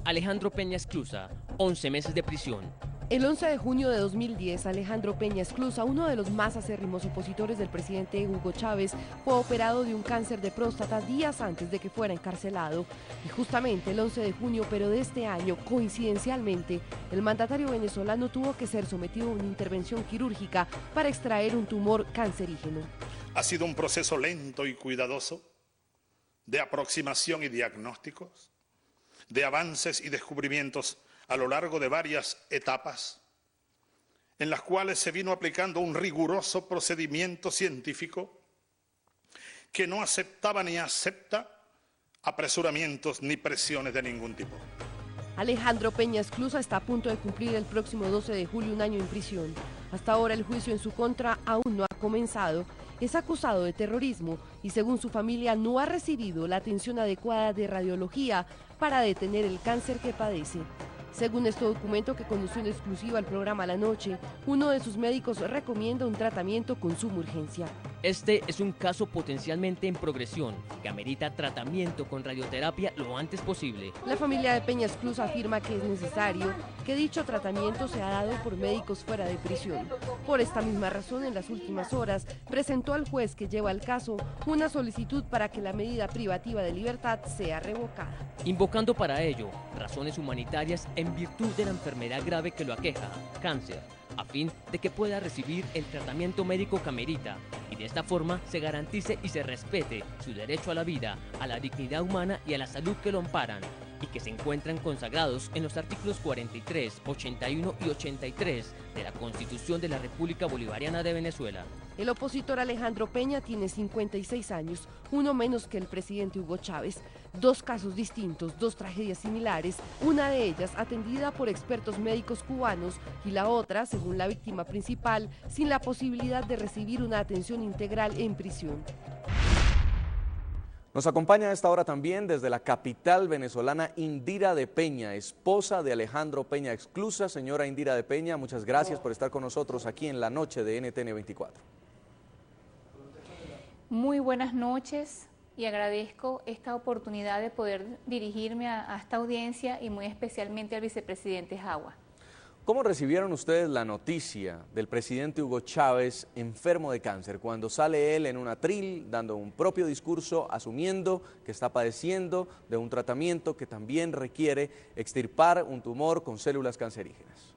Alejandro Peña Esclusa, 11 meses de prisión. El 11 de junio de 2010, Alejandro Peña Esclusa, uno de los más acérrimos opositores del presidente Hugo Chávez, fue operado de un cáncer de próstata días antes de que fuera encarcelado. Y justamente el 11 de junio, pero de este año, coincidencialmente, el mandatario venezolano tuvo que ser sometido a una intervención quirúrgica para extraer un tumor cancerígeno. Ha sido un proceso lento y cuidadoso de aproximación y diagnósticos, de avances y descubrimientos a lo largo de varias etapas, en las cuales se vino aplicando un riguroso procedimiento científico que no aceptaba ni acepta apresuramientos ni presiones de ningún tipo. Alejandro Peña Esclusa está a punto de cumplir el próximo 12 de julio un año en prisión. Hasta ahora el juicio en su contra aún no ha comenzado. Es acusado de terrorismo y según su familia no ha recibido la atención adecuada de radiología para detener el cáncer que padece. Según este documento que conoció en exclusiva al programa La Noche, uno de sus médicos recomienda un tratamiento con suma urgencia. Este es un caso potencialmente en progresión que amerita tratamiento con radioterapia lo antes posible. La familia de Peña Esclusa afirma que es necesario que dicho tratamiento sea dado por médicos fuera de prisión. Por esta misma razón, en las últimas horas, presentó al juez que lleva el caso una solicitud para que la medida privativa de libertad sea revocada. Invocando para ello razones humanitarias en virtud de la enfermedad grave que lo aqueja, cáncer, a fin de que pueda recibir el tratamiento médico que amerita y de esta forma se garantice y se respete su derecho a la vida, a la dignidad humana y a la salud que lo amparan y que se encuentran consagrados en los artículos 43, 81 y 83 de la Constitución de la República Bolivariana de Venezuela. El opositor Alejandro Peña tiene 56 años, uno menos que el presidente Hugo Chávez. Dos casos distintos, dos tragedias similares, una de ellas atendida por expertos médicos cubanos y la otra, según la víctima principal, sin la posibilidad de recibir una atención integral en prisión. Nos acompaña a esta hora también desde la capital venezolana Indira de Peña, esposa de Alejandro Peña Esclusa. Señora Indira de Peña, muchas gracias por estar con nosotros aquí en la noche de NTN 24. Muy buenas noches y agradezco esta oportunidad de poder dirigirme a esta audiencia y muy especialmente al vicepresidente Jagua. ¿Cómo recibieron ustedes la noticia del presidente Hugo Chávez enfermo de cáncer cuando sale él en un atril dando un propio discurso asumiendo que está padeciendo de un tratamiento que también requiere extirpar un tumor con células cancerígenas?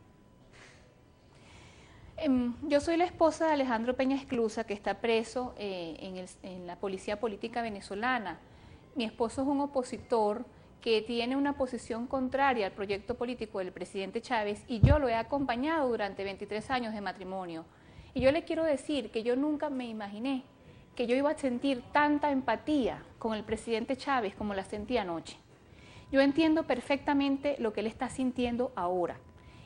Yo soy la esposa de Alejandro Peña Esclusa, que está preso en la Policía Política venezolana. Mi esposo es un opositor que tiene una posición contraria al proyecto político del presidente Chávez y yo lo he acompañado durante 23 años de matrimonio. Y yo le quiero decir que yo nunca me imaginé que yo iba a sentir tanta empatía con el presidente Chávez como la sentí anoche. Yo entiendo perfectamente lo que él está sintiendo ahora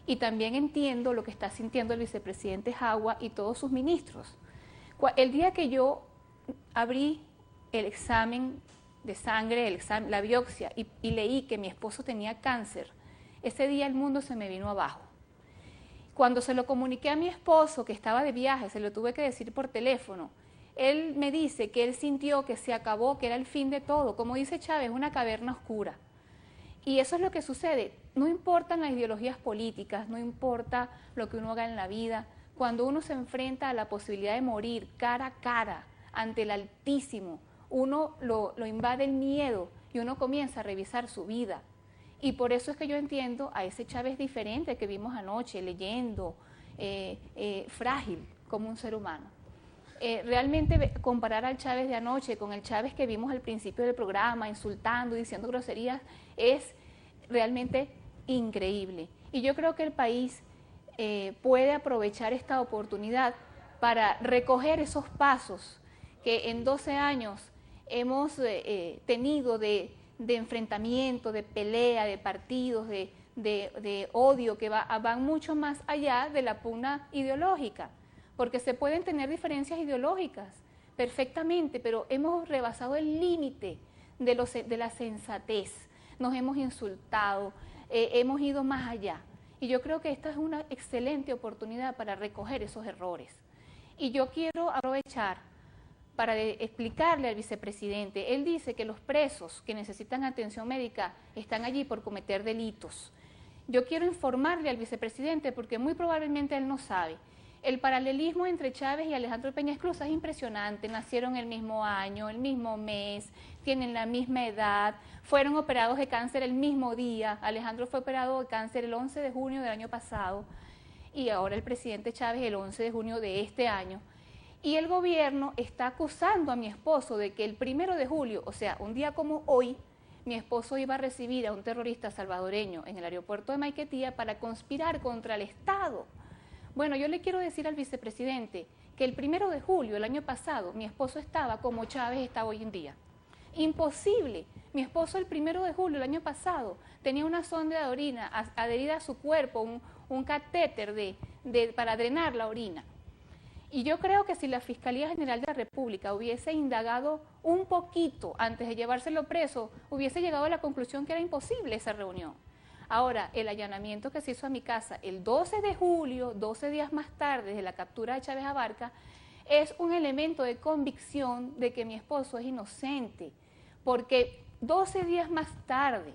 y también entiendo lo que está sintiendo el vicepresidente Jagua y todos sus ministros. El día que yo abrí el examen de sangre, la biopsia, y leí que mi esposo tenía cáncer, ese día el mundo se me vino abajo. Cuando se lo comuniqué a mi esposo, que estaba de viaje, se lo tuve que decir por teléfono, él me dice que él sintió que se acabó, que era el fin de todo. Como dice Chávez, una caverna oscura. Y eso es lo que sucede. No importan las ideologías políticas, no importa lo que uno haga en la vida, cuando uno se enfrenta a la posibilidad de morir cara a cara ante el Altísimo, uno lo invade el miedo y uno comienza a revisar su vida. Y por eso es que yo entiendo a ese Chávez diferente que vimos anoche, leyendo, frágil como un ser humano. Realmente comparar al Chávez de anoche con el Chávez que vimos al principio del programa, insultando, diciendo groserías, es realmente increíble. Y yo creo que el país puede aprovechar esta oportunidad para recoger esos pasos que en 12 años hemos tenido de enfrentamiento, de pelea, de partidos, de odio, que van mucho más allá de la pugna ideológica, porque se pueden tener diferencias ideológicas perfectamente, pero hemos rebasado el límite de la sensatez, nos hemos insultado, hemos ido más allá. Y yo creo que esta es una excelente oportunidad para recoger esos errores. Y yo quiero aprovechar para explicarle al vicepresidente. Él dice que los presos que necesitan atención médica están allí por cometer delitos. Yo quiero informarle al vicepresidente porque muy probablemente él no sabe. El paralelismo entre Chávez y Alejandro Peña Esclusa es impresionante. Nacieron el mismo año, el mismo mes, tienen la misma edad, fueron operados de cáncer el mismo día. Alejandro fue operado de cáncer el 11 de junio del año pasado y ahora el presidente Chávez el 11 de junio de este año. Y el gobierno está acusando a mi esposo de que el 1 de julio, o sea, un día como hoy, mi esposo iba a recibir a un terrorista salvadoreño en el aeropuerto de Maiquetía para conspirar contra el Estado. Bueno, yo le quiero decir al vicepresidente que el 1 de julio del año pasado mi esposo estaba como Chávez está hoy en día. Imposible. Mi esposo el 1 de julio del año pasado tenía una sonda de orina adherida a su cuerpo, un catéter para drenar la orina. Y yo creo que si la Fiscalía General de la República hubiese indagado un poquito antes de llevárselo preso, hubiese llegado a la conclusión que era imposible esa reunión. Ahora, el allanamiento que se hizo a mi casa el 12 de julio, 12 días más tarde de la captura de Chávez Abarca, es un elemento de convicción de que mi esposo es inocente, porque 12 días más tarde,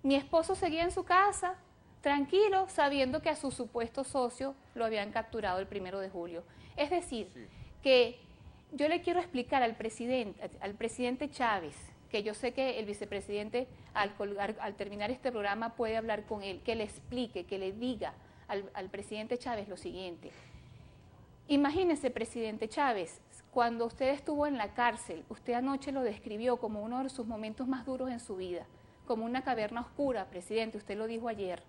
mi esposo seguía en su casa, tranquilo, sabiendo que a su supuesto socio lo habían capturado el 1 de julio. Es decir, que yo le quiero explicar al presidente Chávez, que yo sé que el vicepresidente al terminar este programa puede hablar con él, que le explique, que le diga al presidente Chávez lo siguiente. Imagínese, presidente Chávez, cuando usted estuvo en la cárcel, usted anoche lo describió como uno de sus momentos más duros en su vida, como una caverna oscura, presidente, usted lo dijo ayer.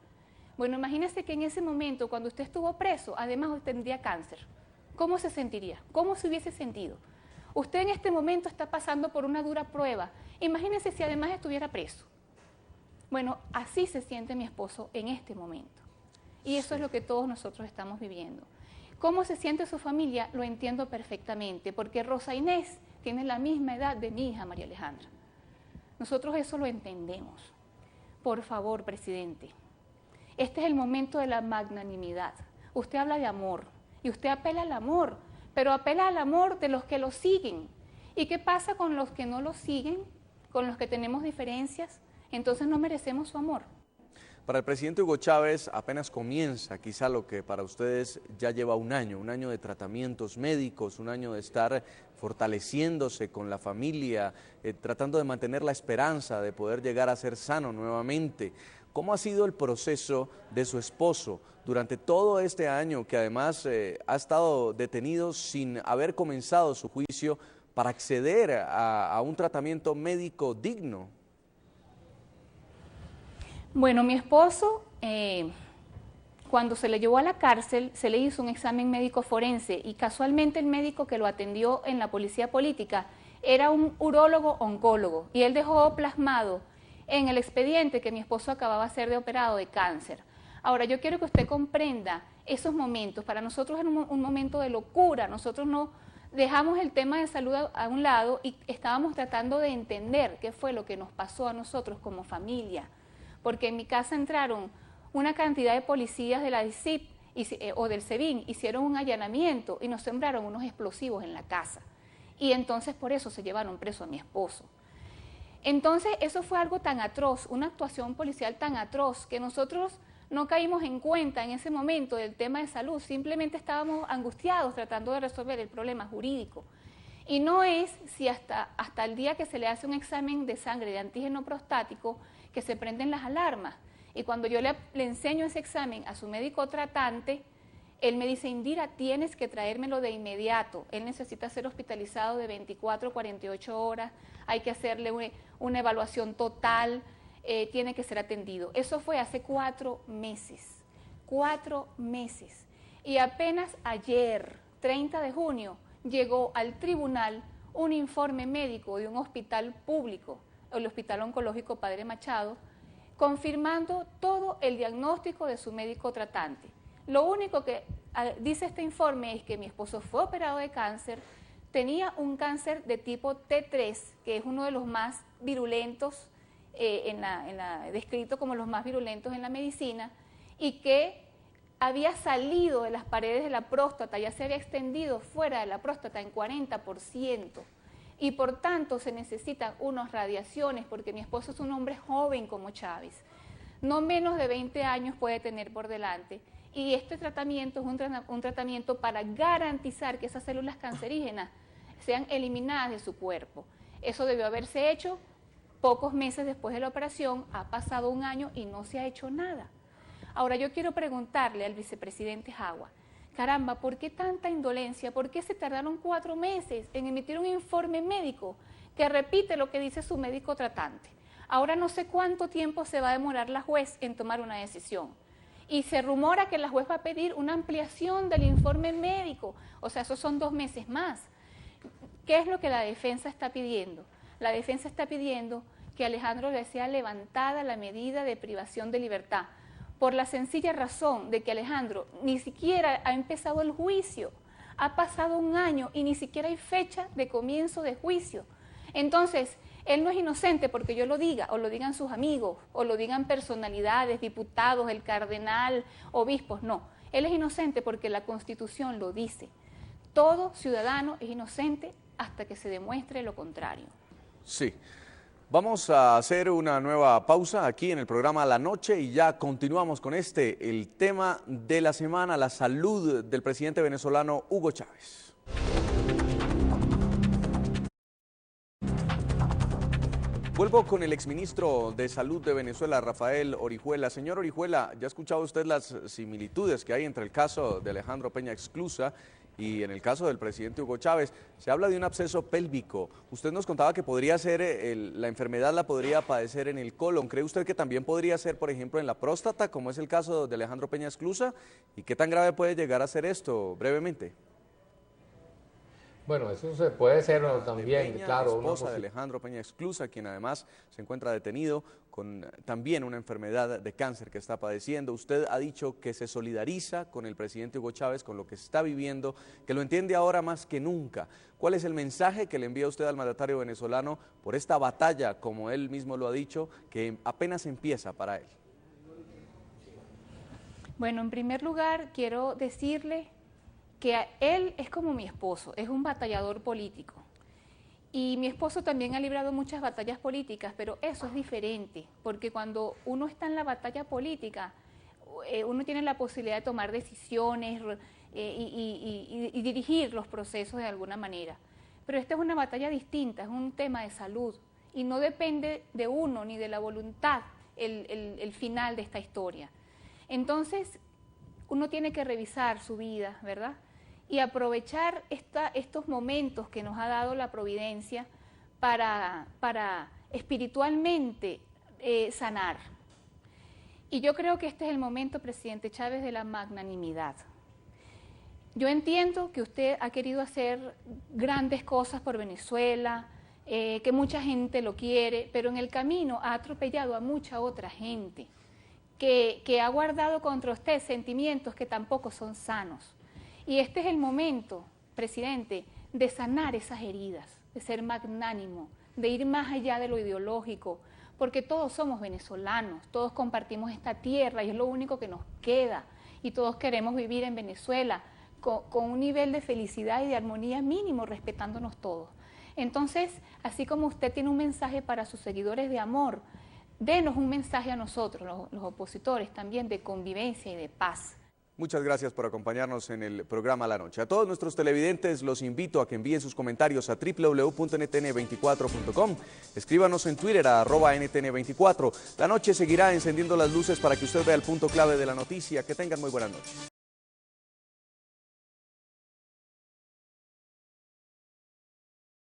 Bueno, imagínese que en ese momento, cuando usted estuvo preso, además usted tendría cáncer. ¿Cómo se sentiría? ¿Cómo se hubiese sentido? Usted en este momento está pasando por una dura prueba. Imagínese si además estuviera preso. Bueno, así se siente mi esposo en este momento. Y eso es lo que todos nosotros estamos viviendo. ¿Cómo se siente su familia? Lo entiendo perfectamente, porque Rosa Inés tiene la misma edad de mi hija María Alejandra. Nosotros eso lo entendemos. Por favor, presidente, este es el momento de la magnanimidad. Usted habla de amor y usted apela al amor, pero apela al amor de los que lo siguen. ¿Y qué pasa con los que no lo siguen? Con los que tenemos diferencias, entonces no merecemos su amor. Para el presidente Hugo Chávez apenas comienza quizá lo que para ustedes ya lleva un año de tratamientos médicos, un año de estar fortaleciéndose con la familia, tratando de mantener la esperanza de poder llegar a ser sano nuevamente. ¿Cómo ha sido el proceso de su esposo durante todo este año que además ha estado detenido sin haber comenzado su juicio para acceder a un tratamiento médico digno? Bueno, mi esposo, cuando se le llevó a la cárcel, se le hizo un examen médico forense y casualmente el médico que lo atendió en la policía política era un urólogo oncólogo y él dejó plasmado en el expediente que mi esposo acababa de ser operado de cáncer. Ahora, yo quiero que usted comprenda esos momentos. Para nosotros era un momento de locura. Nosotros no dejamos el tema de salud a un lado y estábamos tratando de entender qué fue lo que nos pasó a nosotros como familia. Porque en mi casa entraron una cantidad de policías de la DICIP o del SEBIN, hicieron un allanamiento y nos sembraron unos explosivos en la casa. Y entonces por eso se llevaron preso a mi esposo. Entonces eso fue algo tan atroz, una actuación policial tan atroz, que nosotros no caímos en cuenta en ese momento del tema de salud, simplemente estábamos angustiados tratando de resolver el problema jurídico. Y no es si hasta el día que se le hace un examen de sangre de antígeno prostático que se prenden las alarmas. Y cuando yo le enseño ese examen a su médico tratante, él me dice: Indira, tienes que traérmelo de inmediato. Él necesita ser hospitalizado de 24 a 48 horas, hay que hacerle una evaluación total, tiene que ser atendido. Eso fue hace 4 meses, 4 meses. Y apenas ayer, 30 de junio, llegó al tribunal un informe médico de un hospital público, el Hospital Oncológico Padre Machado, confirmando todo el diagnóstico de su médico tratante. Lo único que dice este informe es que mi esposo fue operado de cáncer, tenía un cáncer de tipo T3, que es uno de los más virulentos, descrito como los más virulentos en la medicina, y que había salido de las paredes de la próstata, ya se había extendido fuera de la próstata en 40%. Y por tanto se necesitan unas radiaciones, porque mi esposo es un hombre joven como Chávez. No menos de 20 años puede tener por delante. Y este tratamiento es un tratamiento para garantizar que esas células cancerígenas sean eliminadas de su cuerpo. Eso debió haberse hecho pocos meses después de la operación, ha pasado un año y no se ha hecho nada. Ahora yo quiero preguntarle al vicepresidente Jagua, caramba, ¿por qué tanta indolencia? ¿Por qué se tardaron 4 meses en emitir un informe médico que repite lo que dice su médico tratante? Ahora no sé cuánto tiempo se va a demorar la juez en tomar una decisión. Y se rumora que la juez va a pedir una ampliación del informe médico, o sea, esos son 2 meses más. ¿Qué es lo que la defensa está pidiendo? La defensa está pidiendo que a Alejandro le sea levantada la medida de privación de libertad, por la sencilla razón de que Alejandro ni siquiera ha empezado el juicio, ha pasado un año y ni siquiera hay fecha de comienzo de juicio. Entonces, él no es inocente porque yo lo diga, o lo digan sus amigos, o lo digan personalidades, diputados, el cardenal, obispos, no. Él es inocente porque la Constitución lo dice. Todo ciudadano es inocente hasta que se demuestre lo contrario. Sí. Vamos a hacer una nueva pausa aquí en el programa La Noche y ya continuamos con el tema de la semana, la salud del presidente venezolano Hugo Chávez. Vuelvo con el exministro de Salud de Venezuela, Rafael Orihuela. Señor Orihuela, ya ha escuchado usted las similitudes que hay entre el caso de Alejandro Peña Esclusa y en el caso del presidente Hugo Chávez. Se habla de un absceso pélvico. Usted nos contaba que podría ser, la enfermedad la podría padecer en el colon. ¿Cree usted que también podría ser, por ejemplo, en la próstata, como es el caso de Alejandro Peña Esclusa? ¿Y qué tan grave puede llegar a ser esto, brevemente? Bueno, eso se puede ser también, Peña, claro. Esposa de Alejandro Peña Esclusa, quien además se encuentra detenido con también una enfermedad de cáncer que está padeciendo. Usted ha dicho que se solidariza con el presidente Hugo Chávez, con lo que está viviendo, que lo entiende ahora más que nunca. ¿Cuál es el mensaje que le envía usted al mandatario venezolano por esta batalla, como él mismo lo ha dicho, que apenas empieza para él? Bueno, en primer lugar, quiero decirle que él es como mi esposo, es un batallador político. Y mi esposo también ha librado muchas batallas políticas, pero eso es diferente, porque cuando uno está en la batalla política, uno tiene la posibilidad de tomar decisiones y dirigir los procesos de alguna manera. Pero esta es una batalla distinta, es un tema de salud, y no depende de uno ni de la voluntad el final de esta historia. Entonces, uno tiene que revisar su vida, ¿verdad? Y aprovechar estos momentos que nos ha dado la providencia para espiritualmente sanar. Y yo creo que este es el momento, presidente Chávez, de la magnanimidad. Yo entiendo que usted ha querido hacer grandes cosas por Venezuela, que mucha gente lo quiere, pero en el camino ha atropellado a mucha otra gente que ha guardado contra usted sentimientos que tampoco son sanos. Y este es el momento, presidente, de sanar esas heridas, de ser magnánimo, de ir más allá de lo ideológico, porque todos somos venezolanos, todos compartimos esta tierra y es lo único que nos queda, y todos queremos vivir en Venezuela con un nivel de felicidad y de armonía mínimo, respetándonos todos. Entonces, así como usted tiene un mensaje para sus seguidores de amor, denos un mensaje a nosotros, los opositores, también de convivencia y de paz. Muchas gracias por acompañarnos en el programa La Noche. A todos nuestros televidentes los invito a que envíen sus comentarios a www.ntn24.com. Escríbanos en Twitter a @ntn24. La Noche seguirá encendiendo las luces para que usted vea el punto clave de la noticia. Que tengan muy buenas noches.